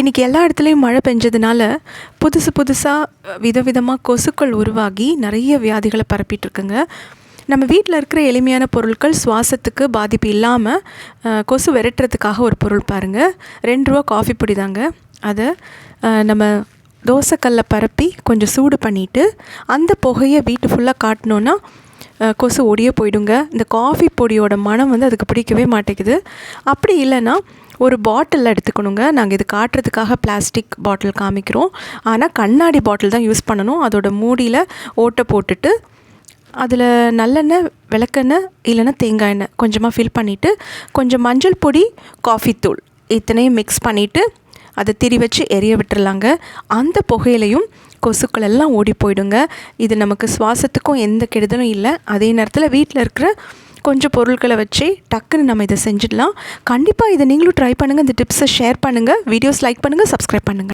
இன்றைக்கி எல்லா இடத்துலையும் மழை பெஞ்சதுனால புதுசாக விதவிதமாக கொசுக்கள் உருவாகி நிறைய வியாதிகளை பரப்பிட்டுருக்குங்க. நம்ம வீட்டில் இருக்கிற எளிமையான பொருட்கள் சுவாசத்துக்கு பாதிப்பு இல்லாமல் கொசு விரட்டுறதுக்காக ஒரு பொருள் பாருங்கள். ₹2 காஃபி பொடி தாங்க. அதை நம்ம தோசைக்கல்லை பரப்பி கொஞ்சம் சூடு பண்ணிவிட்டு அந்த புகையை வீட்டு ஃபுல்லாக காட்டினோன்னா கொசு ஓடியே போயிடுங்க. இந்த காஃபி பொடியோட மனம் அதுக்கு பிடிக்கவே மாட்டேங்குது. அப்படி இல்லைன்னா ஒரு பாட்டில் எடுத்துக்கணுங்க. நாங்கள் இது காட்டுறதுக்காக பிளாஸ்டிக் பாட்டில் காமிக்கிறோம். ஆனால் கண்ணாடி பாட்டில் தான் யூஸ் பண்ணணும். அதோட மூடியில் ஓட்டை போட்டுட்டு அதில் நல்லெண்ணெய், விளக்கெண்ணெய் இல்லைன்னா தேங்காய் எண்ணெய் கொஞ்சமாக ஃபில் பண்ணிவிட்டு கொஞ்சம் மஞ்சள் பொடி, காஃபி தூள் இத்தனையும் மிக்ஸ் பண்ணிவிட்டு அதை திரி வச்சு எரிய விட்டுறலாங்க. அந்த புகையிலையும் கொசுக்கள் எல்லாம் ஓடி போயிடுங்க. இது நமக்கு சுவாசத்துக்கும் எந்த கெடுதலும் இல்லை. அதே நேரத்தில் வீட்டில் இருக்கிற கொஞ்சம் பொருட்களை வச்சு டக்குன்னு நம்ம இதை செஞ்சிடலாம். கண்டிப்பாக இதை நீங்களும் ட்ரை பண்ணுங்கள். இந்த டிப்ஸை ஷேர் பண்ணுங்கள். வீடியோஸ் லைக் பண்ணுங்கள், சப்ஸ்கிரைப் பண்ணுங்கள்.